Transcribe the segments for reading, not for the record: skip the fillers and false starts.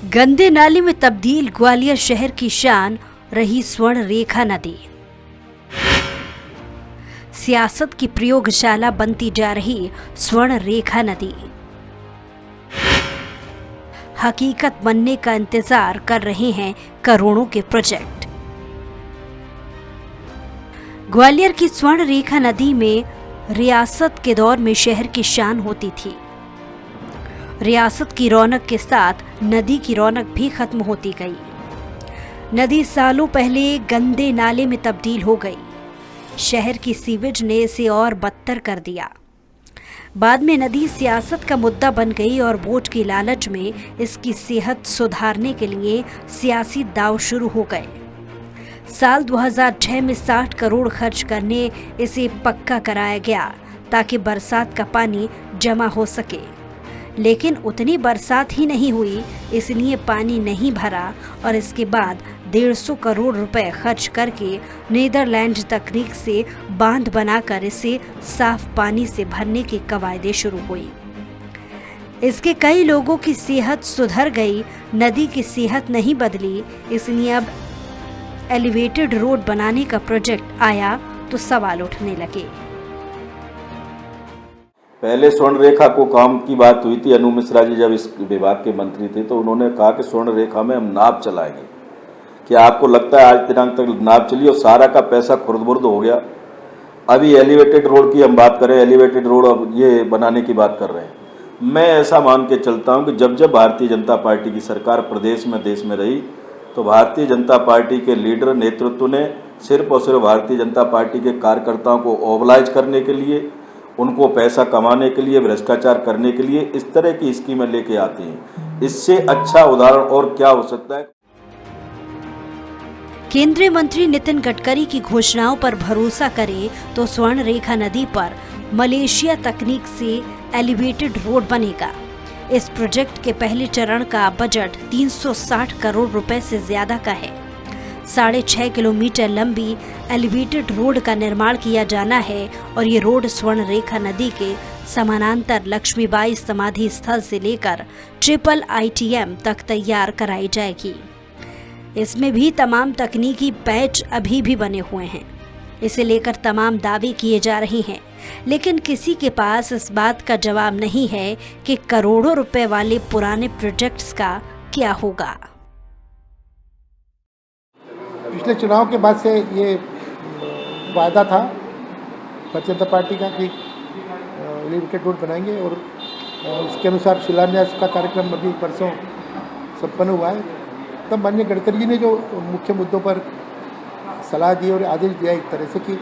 गंदे नाले में तब्दील ग्वालियर शहर की शान रही स्वर्ण रेखा नदी। सियासत की प्रयोगशाला बनती जा रही स्वर्ण रेखा नदी हकीकत बनने का इंतजार कर रहे हैं करोड़ों के प्रोजेक्ट। ग्वालियर की स्वर्ण रेखा नदी में रियासत के दौर में शहर की शान होती थी। रियासत की रौनक के साथ नदी की रौनक भी खत्म होती गई। नदी सालों पहले गंदे नाले में तब्दील हो गई। शहर की सीवेज ने इसे और बदतर कर दिया। बाद में नदी सियासत का मुद्दा बन गई और वोट की लालच में इसकी सेहत सुधारने के लिए सियासी दांव शुरू हो गए। साल 2006 में 60 करोड़ खर्च करने इसे पक्का कराया गया ताकि बरसात का पानी जमा हो सके, लेकिन उतनी बरसात ही नहीं हुई, इसलिए पानी नहीं भरा और इसके बाद 150 करोड़ रुपए खर्च करके नीदरलैंड तकनीक से बांध बनाकर इसे साफ पानी से भरने की कवायदें शुरू हुई। इसके कई लोगों की सेहत सुधर गई, नदी की सेहत नहीं बदली, इसलिए अब एलिवेटेड रोड बनाने का प्रोजेक्ट आया तो सवाल उठने लगे। पहले स्वर्ण रेखा को काम की बात हुई थी, अनु मिश्रा जी जब इस विभाग के मंत्री थे तो उन्होंने कहा कि स्वर्ण रेखा में हम नाव चलाएंगे। क्या आपको लगता है आज दिनांक तक नाव चली और सारा का पैसा खुर्द-बुर्द हो गया? अभी एलिवेटेड रोड की हम बात करें, एलिवेटेड रोड अब ये बनाने की बात कर रहे हैं। मैं ऐसा मान के चलता हूँ कि जब जब भारतीय जनता पार्टी की सरकार प्रदेश में देश में रही तो भारतीय जनता पार्टी के लीडर नेतृत्व ने सिर्फ और सिर्फ भारतीय जनता पार्टी के कार्यकर्ताओं को ओबलाइज करने के लिए, उनको पैसा कमाने के लिए, भ्रष्टाचार करने के लिए इस तरह की स्कीमें लेके आते हैं। इससे अच्छा उदाहरण और क्या हो सकता है? केंद्रीय मंत्री नितिन गडकरी की घोषणाओं पर भरोसा करें तो स्वर्ण रेखा नदी पर मलेशिया तकनीक से एलिवेटेड रोड बनेगा। इस प्रोजेक्ट के पहले चरण का बजट 360 करोड़ रुपए से ज्यादा का है। 6.5 किलोमीटर लंबी एलिवेटेड रोड का निर्माण किया जाना है और ये रोड स्वर्ण रेखा नदी के समानांतर लक्ष्मीबाई समाधि स्थल से लेकर ट्रिपल ITM तक तैयार कराई जाएगी। इसमें भी तमाम तकनीकी पैच अभी भी बने हुए हैं। इसे लेकर तमाम दावे किए जा रहे हैं, लेकिन किसी के पास इस बात का जवाब नहीं है कि करोड़ों रुपए वाले पुराने प्रोजेक्ट्स का क्या होगा। पिछले चुनाव के बाद से ये वायदा था भारतीय जनता पार्टी का कि एलिवेटेड रोड बनाएंगे और इसके अनुसार शिलान्यास का कार्यक्रम अभी परसों संपन्न हुआ है। तब माननीय गडकरी जी ने जो मुख्य मुद्दों पर सलाह दी और आदेश दिया एक तरह से कि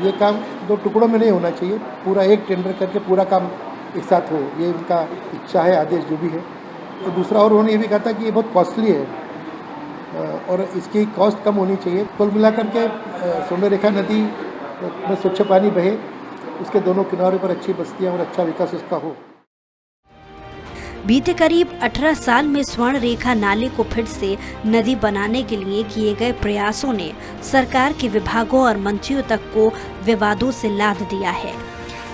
ये काम 2 टुकड़ों में नहीं होना चाहिए, पूरा एक टेंडर करके पूरा काम एक साथ हो, ये उनका इच्छा है, आदेश जो भी है। तो दूसरा और उन्होंने ये भी कहा था कि ये बहुत कॉस्टली है और इसकी कॉस्ट कम होनी चाहिए। कुल मिलाकर के स्वर्ण रेखा नदी में स्वच्छ पानी बहे, उसके दोनों किनारों पर अच्छी बस्तियाँ और अच्छा विकास उसका हो। बीते करीब 18 साल में स्वर्ण रेखा नाले को फिर से नदी बनाने के लिए किए गए प्रयासों ने सरकार के विभागों और मंत्रियों तक को विवादों से लाद दिया है।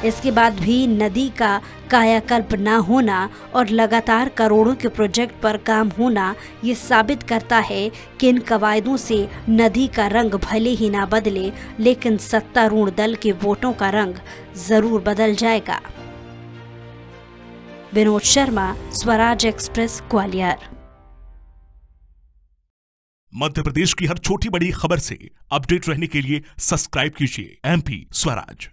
इसके बाद भी नदी का कायाकल्प न होना और लगातार करोड़ों के प्रोजेक्ट पर काम होना ये साबित करता है कि इन कवायदों से नदी का रंग भले ही ना बदले, लेकिन सत्तारूढ़ दल के वोटों का रंग जरूर बदल जाएगा। विनोद शर्मा, स्वराज एक्सप्रेस, ग्वालियर। मध्य प्रदेश की हर छोटी बड़ी खबर से अपडेट रहने के लिए सब्सक्राइब कीजिए MP स्वराज।